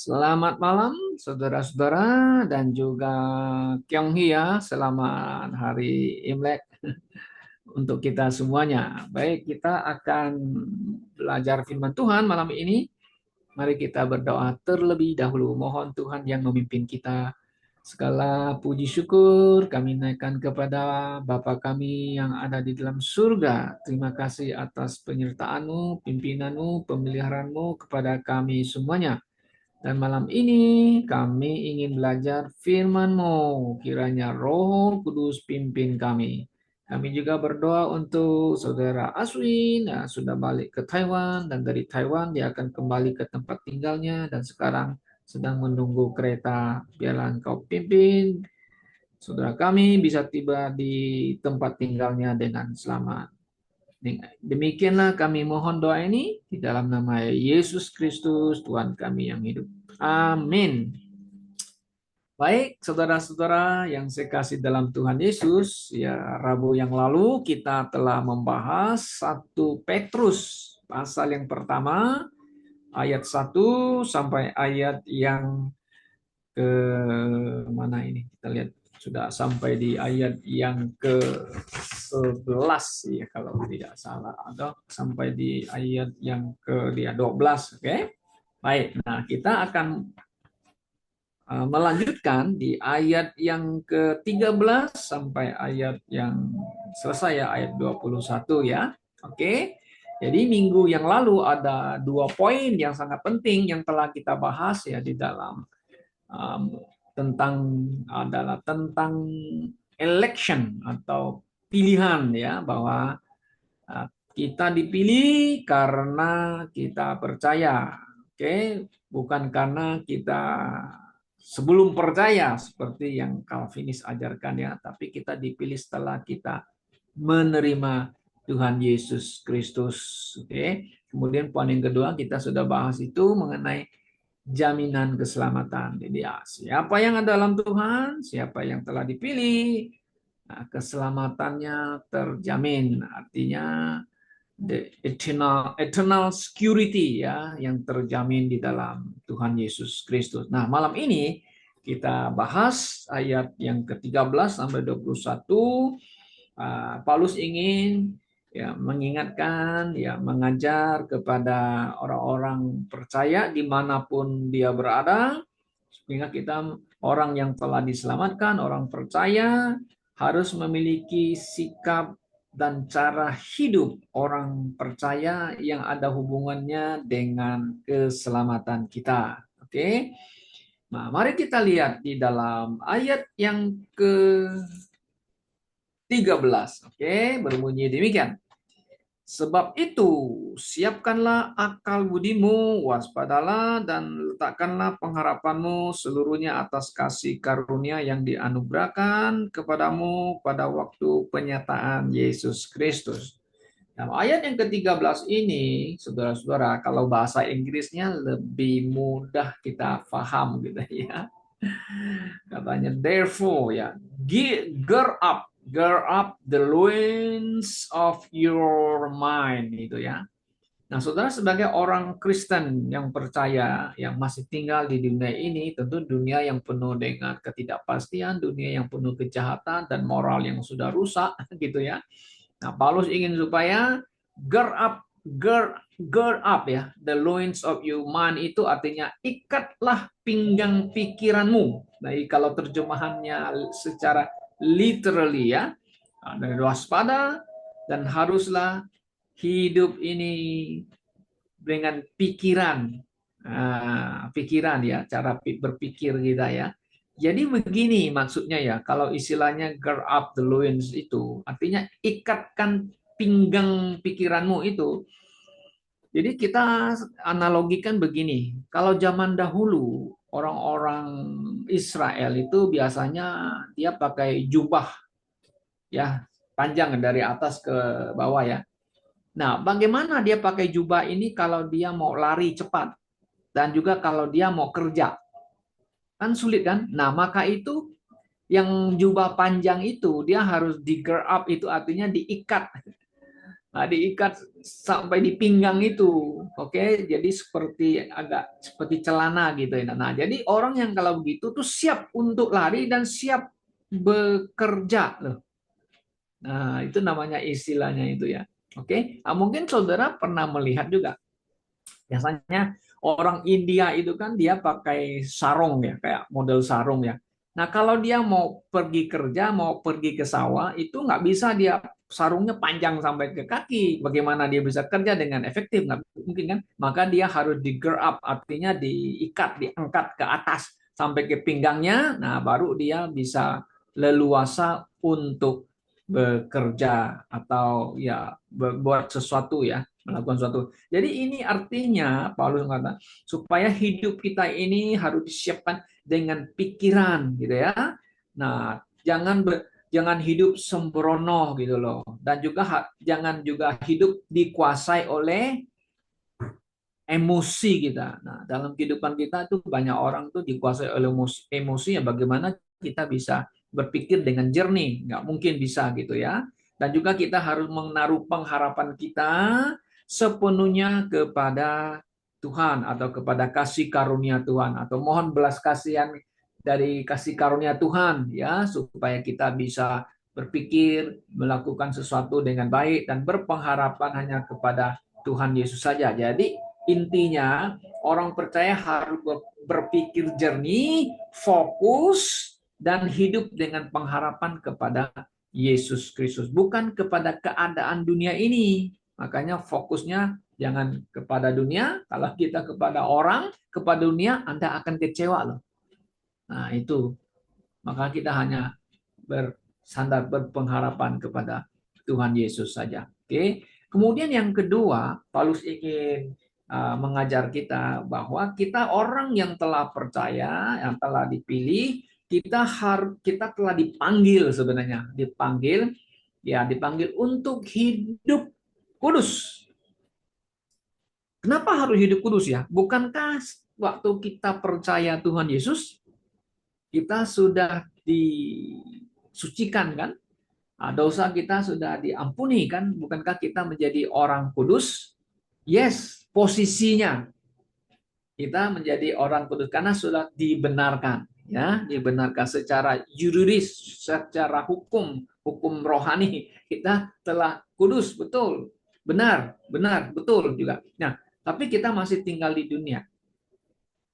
Selamat malam, saudara-saudara, dan juga Kyonghia. Selamat hari Imlek untuk kita semuanya. Baik, kita akan belajar firman Tuhan malam ini. Mari kita berdoa terlebih dahulu. Mohon Tuhan yang memimpin kita. Segala puji syukur kami naikkan kepada Bapa kami yang ada di dalam surga. Terima kasih atas penyertaan-Mu, pimpinan-Mu, pemeliharaanmu kepada kami semuanya. Dan malam ini kami ingin belajar firman-Mu. Kiranya Roh Kudus pimpin kami. Kami juga berdoa untuk saudara Aswin, sudah balik ke Taiwan, dan dari Taiwan dia akan kembali ke tempat tinggalnya, dan sekarang sedang menunggu kereta. Biarlah Engkau pimpin saudara kami bisa tiba di tempat tinggalnya dengan selamat. Demikianlah kami mohon doa ini di dalam nama Yesus Kristus, Tuhan kami yang hidup. Amin. Baik, saudara-saudara yang saya kasih dalam Tuhan Yesus, ya Rabu yang lalu kita telah membahas 1 Petrus, pasal yang pertama, ayat 1 sampai ayat yang ke mana ini? Kita lihat sudah sampai di ayat yang ke-11 ya kalau tidak salah, atau sampai di ayat yang ke-12, oke? Baik, nah kita akan melanjutkan di ayat yang ke-13 sampai ayat yang selesai ya, ayat 21 ya. Oke. Jadi minggu yang lalu ada 2 poin yang sangat penting yang telah kita bahas ya di dalam um, tentang election atau pilihan ya, bahwa kita dipilih karena kita percaya. Oke, bukan karena kita sebelum percaya seperti yang Calvinis ajarkan ya, tapi kita dipilih setelah kita menerima Tuhan Yesus Kristus. Oke. Kemudian poin yang kedua kita sudah bahas itu mengenai jaminan keselamatan. Jadi ya, siapa yang ada dalam Tuhan, siapa yang telah dipilih, nah, keselamatannya terjamin. Artinya the eternal security ya yang terjamin di dalam Tuhan Yesus Kristus. Nah, malam ini kita bahas ayat yang ke-13 sampai 21. Paulus ingin ya mengingatkan, ya mengajar kepada orang-orang percaya dimanapun dia berada, sehingga kita orang yang telah diselamatkan, orang percaya harus memiliki sikap dan cara hidup orang percaya yang ada hubungannya dengan keselamatan kita. Oke. Nah, mari kita lihat di dalam ayat yang ke-13. Oke, berbunyi demikian. Sebab itu, siapkanlah akal budimu, waspadalah, dan letakkanlah pengharapanmu seluruhnya atas kasih karunia yang dianugerahkan kepadamu pada waktu penyataan Yesus Kristus. Nah, ayat yang ke-13 ini, saudara-saudara, kalau bahasa Inggrisnya lebih mudah kita paham gitu ya. Katanya, therefore, ya, gird up the loins of your mind, itu ya. Nah, saudara sebagai orang Kristen yang percaya, yang masih tinggal di dunia ini, tentu dunia yang penuh dengan ketidakpastian, dunia yang penuh kejahatan dan moral yang sudah rusak, gitu ya. Nah, Paulus ingin supaya gird up, gird up ya, the loins of your mind, itu artinya ikatlah pinggang pikiranmu. Nah, kalau terjemahannya secara literally ya, dan waspada, dan haruslah hidup ini dengan pikiran, pikiran ya, cara berpikir kita ya. Jadi begini maksudnya ya, kalau istilahnya gird up the loins itu, artinya ikatkan pinggang pikiranmu itu. Jadi kita analogikan begini, kalau zaman dahulu orang-orang Israel itu biasanya dia pakai jubah ya, panjang dari atas ke bawah ya. Nah, bagaimana dia pakai jubah ini kalau dia mau lari cepat dan juga kalau dia mau kerja? Kan sulit kan? Nah, maka itu yang jubah panjang itu dia harus di gird up, itu artinya diikat. Nah, diikat sampai di pinggang itu. Oke, jadi seperti celana gitu ya. Nah, jadi orang yang kalau begitu tuh siap untuk lari dan siap bekerja loh. Nah, itu namanya istilahnya itu ya. Oke. Nah, mungkin saudara pernah melihat juga. Biasanya orang India itu kan dia pakai sarung ya, kayak model sarung ya. Nah, kalau dia mau pergi kerja, mau pergi ke sawah, itu nggak bisa dia sarungnya panjang sampai ke kaki. Bagaimana dia bisa kerja dengan efektif? Nggak mungkin kan? Maka dia harus di-gear up, artinya diikat, diangkat ke atas sampai ke pinggangnya. Nah, baru dia bisa leluasa untuk bekerja atau ya buat sesuatu ya, melakukan sesuatu. Jadi ini artinya Paulus mengatakan supaya hidup kita ini harus disiapkan dengan pikiran gitu ya. Nah, jangan hidup sembrono gitu loh. Dan juga jangan juga hidup dikuasai oleh emosi kita. Nah, dalam kehidupan kita tuh banyak orang tuh dikuasai oleh emosi ya bagaimana kita bisa berpikir dengan jernih. Nggak mungkin bisa gitu ya. Dan juga kita harus menaruh pengharapan kita sepenuhnya kepada Tuhan atau kepada kasih karunia Tuhan atau mohon belas kasihan dari kasih karunia Tuhan ya supaya kita bisa berpikir melakukan sesuatu dengan baik dan berpengharapan hanya kepada Tuhan Yesus saja. Jadi intinya orang percaya harus berpikir jernih, fokus dan hidup dengan pengharapan kepada Yesus Kristus, bukan kepada keadaan dunia ini. Makanya fokusnya jangan kepada dunia. Kalau kita kepada orang, kepada dunia, Anda akan kecewa loh. Nah, itu. Maka kita hanya bersandar berpengharapan kepada Tuhan Yesus saja. Oke. Kemudian yang kedua, Paulus ingin mengajar kita bahwa kita orang yang telah percaya, yang telah dipilih, kita telah dipanggil sebenarnya, dipanggil untuk hidup kudus. Kenapa harus hidup kudus ya? Bukankah waktu kita percaya Tuhan Yesus, kita sudah disucikan kan? Nah, dosa kita sudah diampuni kan? Bukankah kita menjadi orang kudus? Yes, posisinya kita menjadi orang kudus karena sudah dibenarkan, ya, dibenarkan secara yuridis, secara hukum rohani kita telah kudus, betul, benar, betul juga. Nah, tapi kita masih tinggal di dunia,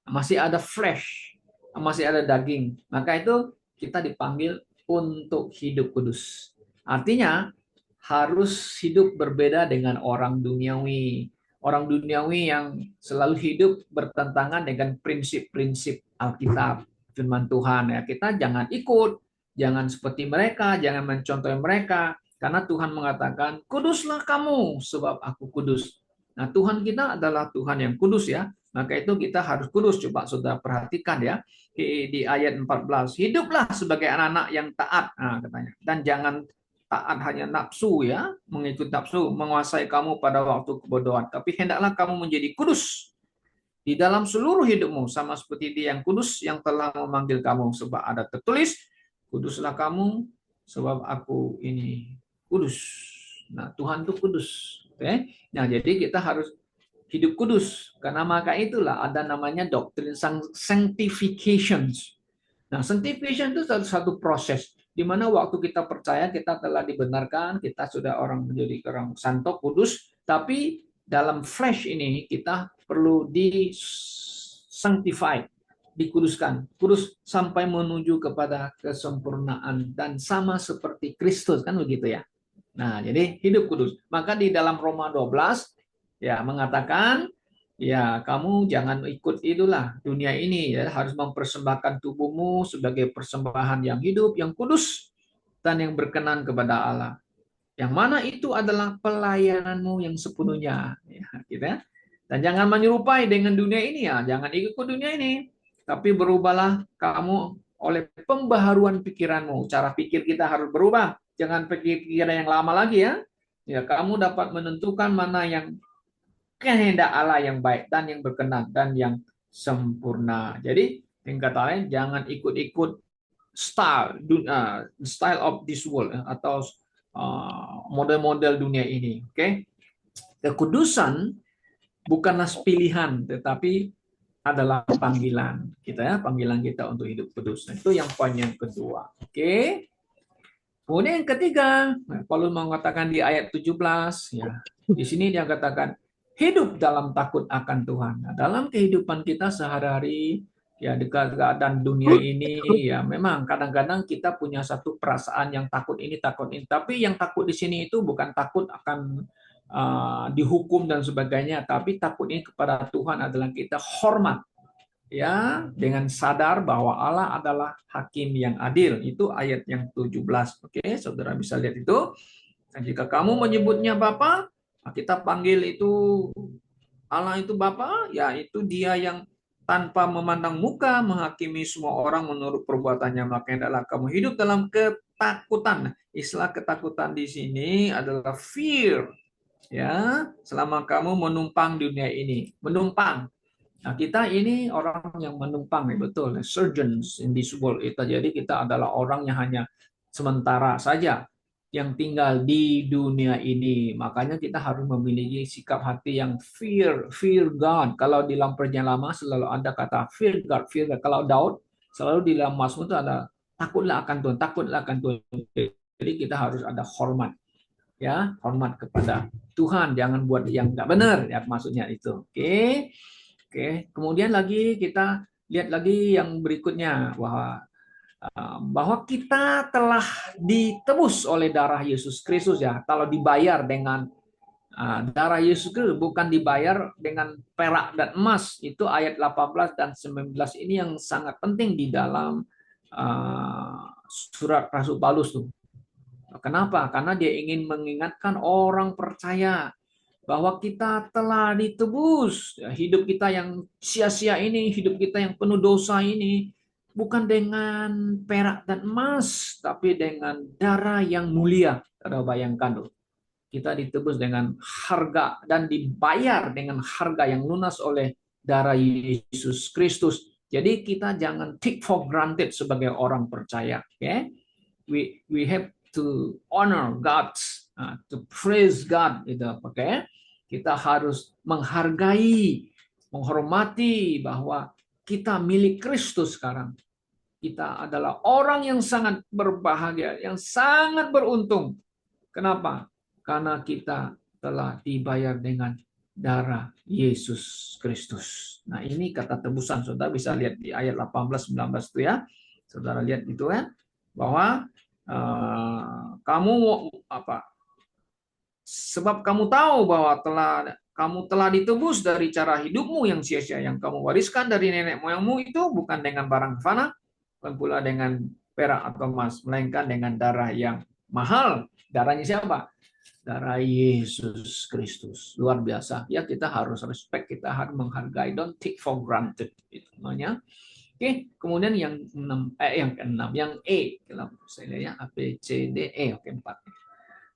masih ada flesh, masih ada daging. Maka itu kita dipanggil untuk hidup kudus. Artinya harus hidup berbeda dengan orang duniawi. Orang duniawi yang selalu hidup bertentangan dengan prinsip-prinsip Alkitab, firman Tuhan ya. Kita jangan ikut, jangan seperti mereka, jangan mencontohi mereka karena Tuhan mengatakan, "Kuduslah kamu sebab aku kudus." Nah, Tuhan kita adalah Tuhan yang kudus ya. Maka itu kita harus kudus. Coba Saudara perhatikan ya di ayat 14. Hiduplah sebagai anak-anak yang taat, nah, katanya. Dan jangan taat hanya nafsu ya, mengikut nafsu, menguasai kamu pada waktu kebodohan. Tapi hendaklah kamu menjadi kudus di dalam seluruh hidupmu, sama seperti Dia yang kudus yang telah memanggil kamu. Sebab ada tertulis, kuduslah kamu, sebab aku ini kudus. Nah, Tuhan itu kudus. Oke? Nah, jadi kita harus hidup kudus. Karena maka itulah ada namanya doktrin sanctification. Nah, sanctification itu satu proses di mana waktu kita percaya kita telah dibenarkan, kita sudah orang menjadi orang santo, kudus, tapi dalam flesh ini kita perlu sanctify, dikuduskan, kudus sampai menuju kepada kesempurnaan dan sama seperti Kristus kan begitu ya. Nah, jadi hidup kudus. Maka di dalam Roma 12 ya mengatakan ya kamu jangan ikut itulah dunia ini ya, harus mempersembahkan tubuhmu sebagai persembahan yang hidup, yang kudus dan yang berkenan kepada Allah. Yang mana itu adalah pelayananmu yang sepenuhnya ya, gitu ya. Dan jangan menyerupai dengan dunia ini ya, jangan ikut dunia ini, tapi berubahlah kamu oleh pembaharuan pikiranmu. Cara pikir kita harus berubah. Jangan pikiran yang lama lagi ya. Ya, kamu dapat menentukan mana yang kehendak Allah yang baik dan yang berkenan dan yang sempurna. Jadi, tingkat lain jangan ikut-ikut style of this world atau model-model dunia ini. Oke, kekudusan bukanlah pilihan, tetapi adalah panggilan kita ya, panggilan kita untuk hidup kudus. Nah, itu yang poin yang kedua. Oke. Kemudian yang ketiga, Paulus mengatakan di ayat 17 ya. Di sini dia katakan hidup dalam takut akan Tuhan. Nah, dalam kehidupan kita sehari-hari ya di keadaan dunia ini ya memang kadang-kadang kita punya satu perasaan yang takut ini, tapi yang takut di sini itu bukan takut akan dihukum dan sebagainya, tapi takut ini kepada Tuhan adalah kita hormat ya dengan sadar bahwa Allah adalah hakim yang adil. Itu ayat yang 17. Oke, saudara bisa lihat itu. Dan jika kamu menyebutnya Bapa, kita panggil itu Allah itu Bapa, yaitu Dia yang tanpa memandang muka menghakimi semua orang menurut perbuatannya. Maka adalah kamu hidup dalam ketakutan. Istilah ketakutan di sini adalah fear. Ya, selama kamu menumpang di dunia ini, menumpang. Nah, kita ini orang yang menumpang, ya betul, surgeons in this world. Itu jadi kita adalah orang yang hanya sementara saja yang tinggal di dunia ini. Makanya kita harus memiliki sikap hati yang fear God. Kalau di dalam perjanjian lama selalu ada kata fear God, fear God. Kalau Daud selalu di dalam Mazmur itu ada takutlah akan Tuhan, takutlah akan Tuhan. Jadi kita harus ada hormat, ya, hormat kepada Tuhan. Jangan buat yang nggak benar, ya maksudnya itu. Oke. Oke, kemudian lagi kita lihat lagi yang berikutnya bahwa kita telah ditebus oleh darah Yesus Kristus ya. Kalau dibayar dengan darah Yesus Kristus, bukan dibayar dengan perak dan emas. Itu ayat 18 dan 19 ini yang sangat penting di dalam surat Rasul Paulus tuh. Kenapa? Karena dia ingin mengingatkan orang percaya bahwa kita telah ditebus. Hidup kita yang sia-sia ini, hidup kita yang penuh dosa ini, bukan dengan perak dan emas, tapi dengan darah yang mulia. Saudara bayangkan loh, kita ditebus dengan harga dan dibayar dengan harga yang lunas oleh darah Yesus Kristus. Jadi kita jangan take for granted sebagai orang percaya. Okay? We have to honor God, to praise God, gitu. Okay? Kita harus menghargai, menghormati bahwa kita milik Kristus sekarang. Kita adalah orang yang sangat berbahagia, yang sangat beruntung. Kenapa? Karena kita telah dibayar dengan darah Yesus Kristus. Nah, ini kata tebusan. Saudara bisa lihat di ayat 18-19 itu ya. Saudara lihat itu ya, bahwa kamu sebab kamu tahu bahwa kamu telah ditebus dari cara hidupmu yang sia-sia yang kamu wariskan dari nenek moyangmu itu bukan dengan barang fana, bukan pula dengan perak atau emas, melainkan dengan darah yang mahal. Darahnya siapa? Darah Yesus Kristus. Luar biasa. Ya, kita harus respect, kita harus menghargai, don't take for granted. Itu namanya. Oke, kemudian yang yang keenam, yang E, kalau saya lihat ya, A, B, C, D, E, oke, 4.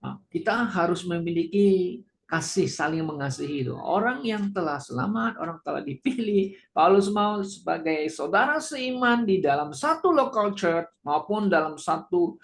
Nah, kita harus memiliki kasih, saling mengasihi itu. Orang yang telah selamat, orang telah dipilih, Paulus mau sebagai saudara seiman di dalam satu local church maupun dalam satu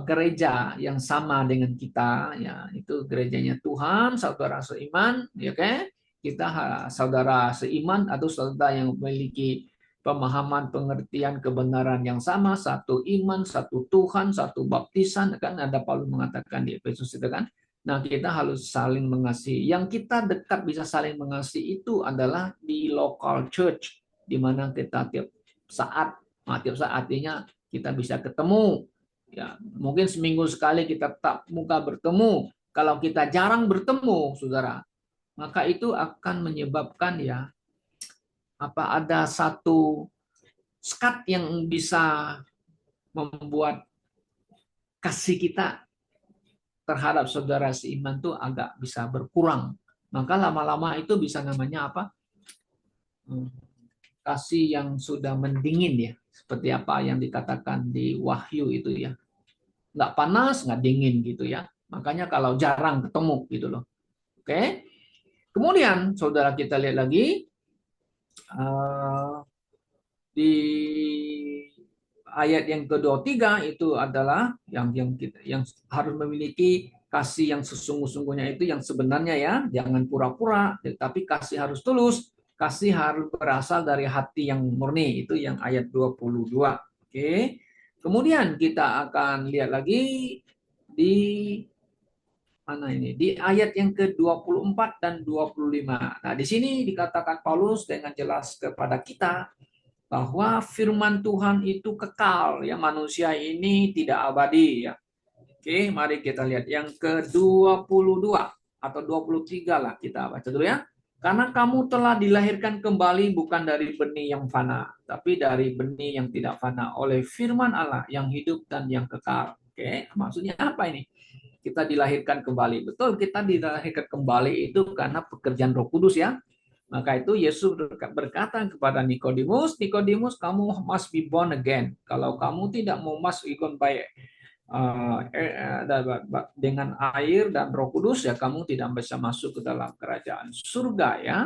gereja yang sama dengan kita, ya itu gerejanya Tuhan, saudara seiman, ya kan? Kita saudara seiman atau saudara yang memiliki pemahaman, pengertian, kebenaran yang sama, satu iman, satu Tuhan, satu baptisan, kan ada Paulus mengatakan di Efesus itu kan. Nah, kita harus saling mengasihi. Yang kita dekat bisa saling mengasihi itu adalah di local church, di mana kita tiap saat artinya kita bisa ketemu. Ya, mungkin seminggu sekali kita tak muka bertemu. Kalau kita jarang bertemu, saudara, maka itu akan menyebabkan ya ada satu sekat yang bisa membuat kasih kita terhadap saudara seiman itu agak bisa berkurang. Maka lama-lama itu bisa namanya apa? Kasih yang sudah mendingin ya. Seperti apa yang dikatakan di Wahyu itu ya. Nggak panas, nggak dingin gitu ya. Makanya kalau jarang ketemu gitu loh. Oke. Kemudian saudara kita lihat lagi di ayat yang ke-23 itu adalah yang harus memiliki kasih yang sesungguh-sungguhnya, itu yang sebenarnya ya, jangan pura-pura, tetapi kasih harus tulus, kasih harus berasal dari hati yang murni, itu yang ayat 22. Oke. Kemudian kita akan lihat lagi di mana ini? Di ayat yang ke-24 dan 25. Nah, di sini dikatakan Paulus dengan jelas kepada kita bahwa firman Tuhan itu kekal, ya, manusia ini tidak abadi, ya. Oke, mari kita lihat yang ke-22 atau 23 lah, kita baca dulu ya. Karena kamu telah dilahirkan kembali bukan dari benih yang fana, tapi dari benih yang tidak fana oleh firman Allah yang hidup dan yang kekal. Oke, maksudnya apa ini? Kita dilahirkan kembali. Betul, kita dilahirkan kembali itu karena pekerjaan Roh Kudus, ya. Maka itu Yesus berkata kepada Nikodemus, Nikodemus, kamu must be born again. Kalau kamu tidak mau masuk by dengan air dan Roh Kudus, ya kamu tidak bisa masuk ke dalam kerajaan surga, ya.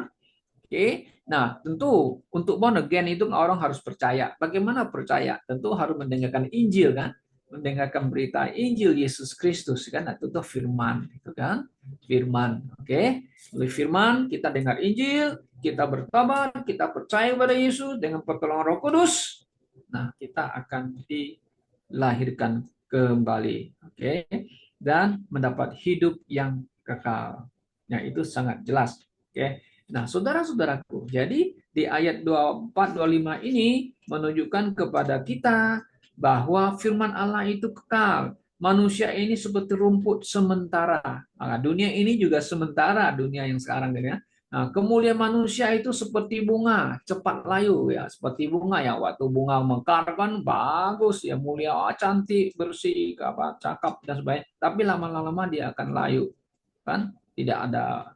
Oke. Nah, tentu untuk born again itu orang harus percaya. Bagaimana percaya? Tentu harus mendengarkan Injil, kan? Mendengarkan berita Injil Yesus Kristus, kan? Nah, itu tuh firman, itu kan? Firman. Oke. Oleh firman kita dengar Injil, kita bertobat, kita percaya pada Yesus dengan pertolongan Roh Kudus. Nah, kita akan dilahirkan kembali. Oke. Dan mendapat hidup yang kekal. Nah, itu sangat jelas. Oke. Nah, saudara-saudaraku, jadi di ayat 24-25 ini menunjukkan kepada kita bahwa firman Allah itu kekal. Manusia ini seperti rumput sementara. Nah, dunia ini juga sementara, dunia yang sekarang ini, ya. Nah, kemuliaan manusia itu seperti bunga, cepat layu, ya, seperti bunga, ya. Waktu bunga mekar kan bagus, ya, mulia, cantik, bersih, apa, cakep dan sebagainya. Tapi lama-lama dia akan layu, kan? Tidak ada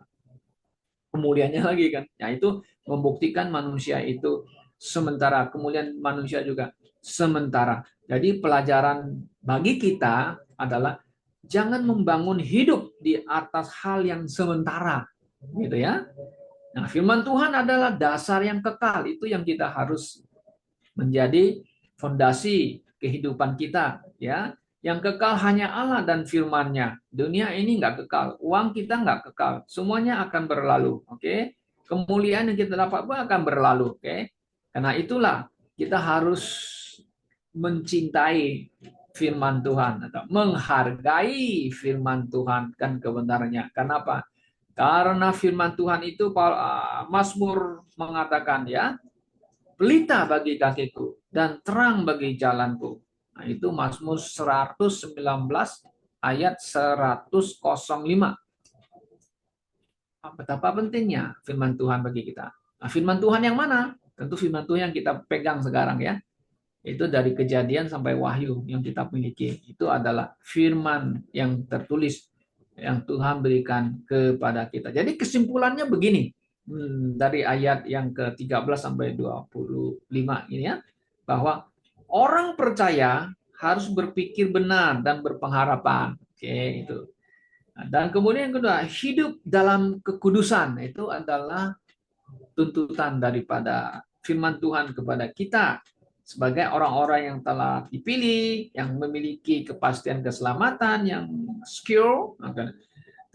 kemuliaannya lagi, kan. Nah, itu membuktikan manusia itu sementara, kemuliaan manusia juga sementara. Jadi pelajaran bagi kita adalah jangan membangun hidup di atas hal yang sementara, gitu ya. Nah, firman Tuhan adalah dasar yang kekal, itu yang kita harus menjadi fondasi kehidupan kita, ya. Yang kekal hanya Allah dan firman-Nya. Dunia ini nggak kekal, uang kita nggak kekal, semuanya akan berlalu. Oke, kemuliaan yang kita dapat pun akan berlalu. Oke, karena itulah kita harus mencintai firman Tuhan atau menghargai firman Tuhan, kan, kebenarannya. Kenapa? Karena firman Tuhan itu, Mazmur mengatakan, ya, pelita bagi kakiku dan terang bagi jalanku. Nah, itu Mazmur 119 ayat 105. Betapa pentingnya firman Tuhan bagi kita. Nah, firman Tuhan yang mana? Tentu firman Tuhan yang kita pegang sekarang, ya. Itu dari Kejadian sampai Wahyu yang kita miliki. Itu adalah firman yang tertulis yang Tuhan berikan kepada kita. Jadi kesimpulannya begini. Dari ayat yang ke-13 sampai 25 ini, ya, bahwa orang percaya harus berpikir benar dan berpengharapan. Oke, itu. Dan kemudian yang kedua, hidup dalam kekudusan. Itu adalah tuntutan daripada firman Tuhan kepada kita sebagai orang-orang yang telah dipilih, yang memiliki kepastian keselamatan, yang secure.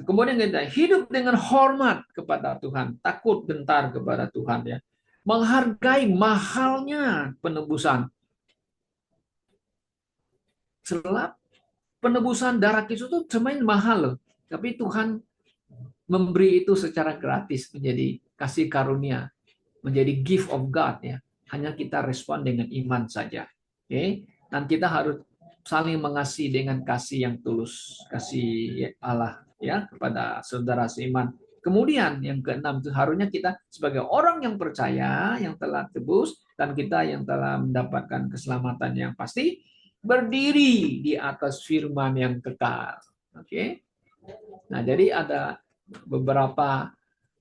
Kemudian kita hidup dengan hormat kepada Tuhan, takut gentar kepada Tuhan, ya. Menghargai mahalnya penebusan. Sebab penebusan darah Kristus itu sebenarnya mahal loh. Tapi Tuhan memberi itu secara gratis, menjadi kasih karunia, menjadi gift of God, ya. Hanya kita respon dengan iman saja. Oke? Dan kita harus saling mengasihi dengan kasih yang tulus, kasih Allah, ya, kepada saudara seiman. Kemudian yang keenam itu harusnya kita sebagai orang yang percaya, yang telah tebus, dan kita yang telah mendapatkan keselamatan yang pasti, berdiri di atas firman yang kekal. Oke? Nah, jadi ada beberapa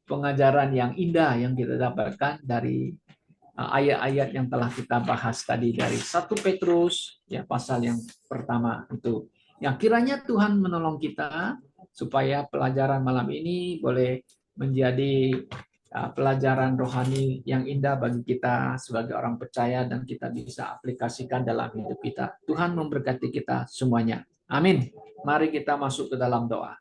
pengajaran yang indah yang kita dapatkan dari ayat-ayat yang telah kita bahas tadi dari 1 Petrus, ya, pasal yang pertama itu. Yang kiranya Tuhan menolong kita supaya pelajaran malam ini boleh menjadi pelajaran rohani yang indah bagi kita sebagai orang percaya dan kita bisa aplikasikan dalam hidup kita. Tuhan memberkati kita semuanya. Amin. Mari kita masuk ke dalam doa.